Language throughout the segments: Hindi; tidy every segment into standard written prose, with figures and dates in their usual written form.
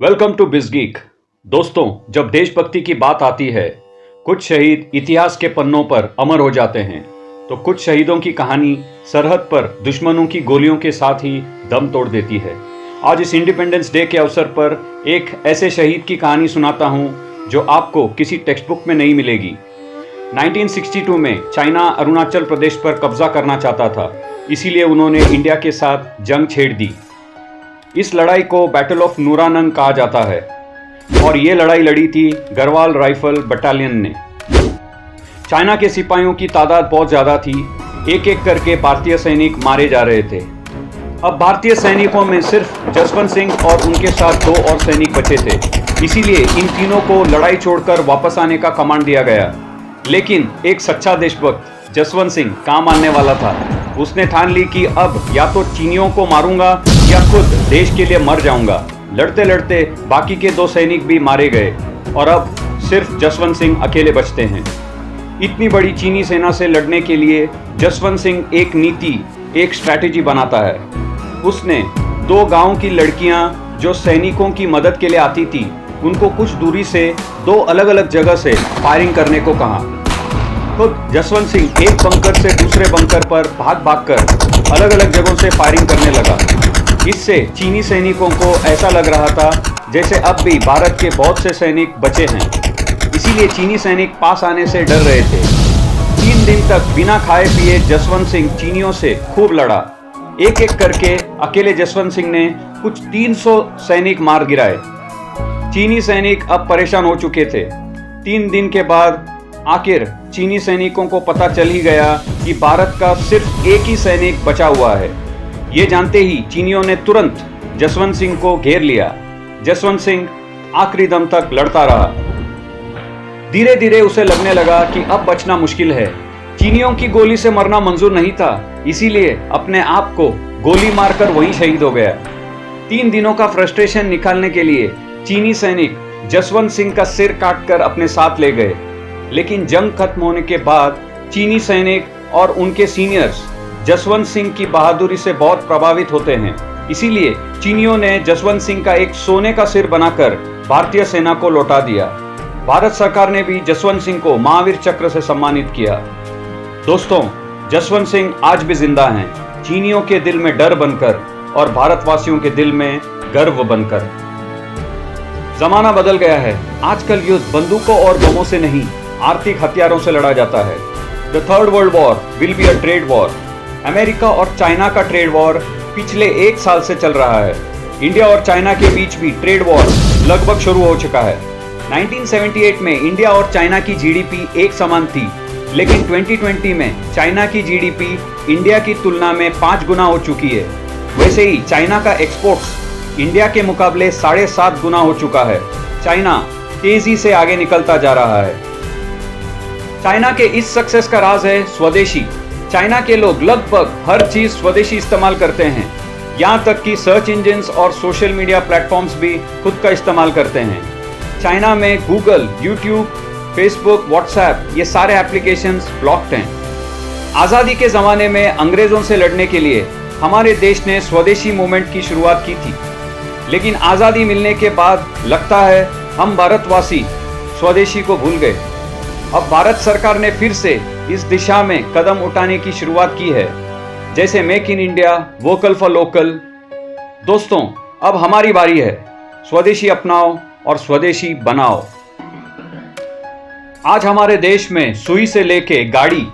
Welcome to बिजगीक। दोस्तों, जब देशभक्ति की बात आती है, कुछ शहीद इतिहास के पन्नों पर अमर हो जाते हैं, तो कुछ शहीदों की कहानी सरहद पर दुश्मनों की गोलियों के साथ ही दम तोड़ देती है। आज इस इंडिपेंडेंस डे के अवसर पर एक ऐसे शहीद की कहानी सुनाता हूं जो आपको किसी टेक्स्ट बुक में नहीं मिलेगी। 1962 में चाइना अरुणाचल प्रदेश पर कब्जा करना चाहता था, इसीलिए उन्होंने इंडिया के साथ जंग छेड़ दी। इस लड़ाई को बैटल ऑफ नूरानंग कहा जाता है और ये लड़ाई लड़ी थी गढ़वाल राइफल बटालियन ने। चाइना के सिपाहियों की तादाद बहुत ज़्यादा थी, एक एक करके भारतीय सैनिक मारे जा रहे थे। अब भारतीय सैनिकों में सिर्फ जसवंत सिंह और उनके साथ 2 और सैनिक बचे थे, इसीलिए इन तीनों को लड़ाई छोड़कर वापस आने का कमांड दिया गया। लेकिन एक सच्चा देशभक्त जसवंत सिंह काम आने वाला था। उसने ठान ली कि अब या तो चीनियों को मारूंगा या खुद देश के लिए मर जाऊंगा। लड़ते लड़ते बाकी के 2 सैनिक भी मारे गए और अब सिर्फ जसवंत सिंह अकेले बचते हैं। इतनी बड़ी चीनी सेना से लड़ने के लिए जसवंत सिंह एक नीति, एक स्ट्रैटेजी बनाता है। उसने 2 गांव की लड़कियां जो सैनिकों की मदद के लिए आती थी, उनको कुछ दूरी से 2 अलग अलग जगह से फायरिंग करने को कहा। खुद जसवंत सिंह एक बंकर से दूसरे बंकर पर भाग भागकर अलग अलग जगहों से फायरिंग करने लगा। इससे चीनी सैनिकों को ऐसा लग रहा था जैसे अब भी भारत के बहुत से सैनिक बचे हैं, इसीलिए चीनी सैनिक पास आने से डर रहे थे। 3 दिन तक बिना खाए पिए जसवंत सिंह चीनियों से खूब लड़ा। एक एक करके अकेले जसवंत सिंह ने कुछ 300 सैनिक मार गिराए। चीनी सैनिक अब परेशान हो चुके थे। 3 दिन के बाद आखिर चीनी सैनिकों को पता चल ही गया कि भारत का सिर्फ एक ही सैनिक बचा हुआ है। ये जानते ही चीनियों ने तुरंत जसवंत सिंह को घेर लिया। जसवंत सिंह आखिरी दम तक लड़ता रहा। धीरे धीरे उसे लगने लगा कि अब बचना मुश्किल है। चीनियों की गोली से मरना मंजूर नहीं था, इसीलिए अपने आप को गोली मारकर वहीं शहीद हो गया। 3 दिनों का फ्रस्ट्रेशन निकालने के लिए चीनी सैनिक जसवंत सिंह का सिर काटकर अपने साथ ले गए। लेकिन जंग खत्म होने के बाद चीनी सैनिक और उनके सीनियर्स जसवंत सिंह की बहादुरी से बहुत प्रभावित होते हैं, इसीलिए चीनियों ने जसवंत सिंह का एक सोने का सिर बनाकर भारतीय सेना को लौटा दिया। भारत सरकार ने भी जसवंत सिंह को महावीर चक्र से सम्मानित किया। दोस्तों, जसवंत सिंह आज भी जिंदा हैं, चीनियों के दिल में डर बनकर और भारतवासियों के दिल में गर्व बनकर। जमाना बदल गया है। आजकल युद्ध बंदूकों और बमों से नहीं, आर्थिक हथियारों से लड़ा जाता है। The third world war will be a trade war. America और चाइना का ट्रेड वॉर पिछले 1 साल से चल रहा है। इंडिया और चाइना के बीच भी ट्रेड वॉर लगभग शुरू हो चुका है। 1978 में इंडिया और चाइना की जीडीपी एक समान थी, लेकिन 2020 में चाइना की जीडीपी इंडिया की तुलना में 5 गुना हो चुकी है। वैसे ही चाइना का एक्सपोर्ट्स इंडिया के मुकाबले 7.5 गुना हो चुका है। चाइना तेजी से आगे निकलता जा रहा है। चाइना के इस सक्सेस का राज है स्वदेशी। चाइना के लोग लगभग हर चीज स्वदेशी इस्तेमाल करते हैं, यहाँ तक कि सर्च इंजिन्स और सोशल मीडिया प्लेटफॉर्म्स भी खुद का इस्तेमाल करते हैं। चाइना में गूगल, यूट्यूब, फेसबुक, व्हाट्सएप ये सारे एप्लीकेशंस ब्लॉक्ड हैं। आज़ादी के ज़माने में अंग्रेज़ों से लड़ने के लिए हमारे देश ने स्वदेशी मूवमेंट की शुरुआत की थी, लेकिन आज़ादी मिलने के बाद लगता है हम भारतवासी स्वदेशी को भूल गए। अब भारत सरकार ने फिर से इस दिशा में कदम उठाने की शुरुआत की है, जैसे make in India, vocal for local. दोस्तों, अब हमारी बारी है। स्वदेशी अपनाओ और स्वदेशी बनाओ। आज हमारे देश में सुई से लेके गाड़ी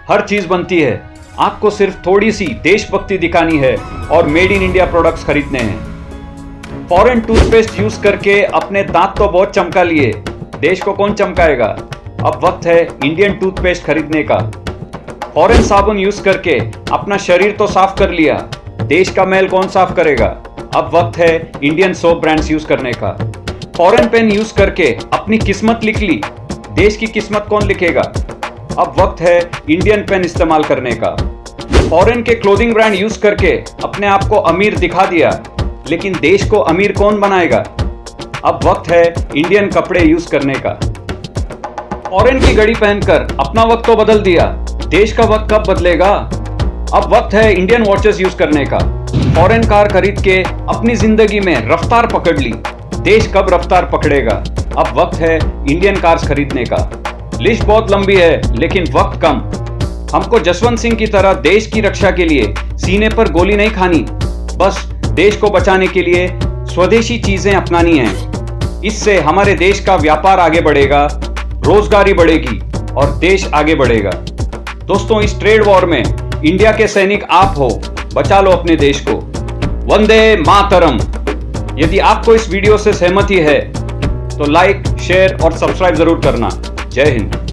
हर चीज बनती है। आपको सिर्फ थोड़ी सी देशभक्ति दिखानी है और मेड इन इंडिया प्रोडक्ट्स खरीदने हैं। फॉरेन टूथपेस्ट यूज करके अपने दांत तो बहुत चमका लिए, देश को कौन चमकाएगा? अब वक्त है इंडियन टूथपेस्ट खरीदने का। फॉरेन साबुन यूज करके अपना शरीर तो साफ कर लिया, देश का मैल कौन साफ करेगा? अब वक्त है इंडियन सोप ब्रांड्स यूज करने का। फॉरेन पेन यूज करके अपनी किस्मत लिख ली, देश की किस्मत कौन लिखेगा? अब वक्त है इंडियन पेन इस्तेमाल करने का। फॉरेन के क्लोथिंग ब्रांड यूज करके अपने आप को अमीर दिखा दिया, लेकिन देश को अमीर कौन बनाएगा? अब वक्त है इंडियन कपड़े यूज करने का। फॉरेन की घड़ी पहनकर अपना वक्त तो बदल दिया, देश का वक्त कब बदलेगा? अब वक्त है इंडियन वॉचेस यूज करने का। फॉरेन कार खरीद के अपनी जिंदगी में रफ्तार पकड़ ली, देश कब रफ्तार पकड़ेगा? अब वक्त है इंडियन कार्स खरीदने का। लिस्ट बहुत लंबी है लेकिन वक्त कम। हमको जसवंत सिंह की तरह देश की रक्षा के लिए सीने पर गोली नहीं खानी, बस देश को बचाने के लिए स्वदेशी चीजें अपनानी हैं। इससे हमारे देश का व्यापार आगे बढ़ेगा, रोजगारी बढ़ेगी और देश आगे बढ़ेगा। दोस्तों, इस ट्रेड वॉर में इंडिया के सैनिक आप हो, बचा लो अपने देश को। वंदे मातरम। यदि आपको इस वीडियो से सहमति है तो लाइक, शेयर और सब्सक्राइब जरूर करना। जय हिंद।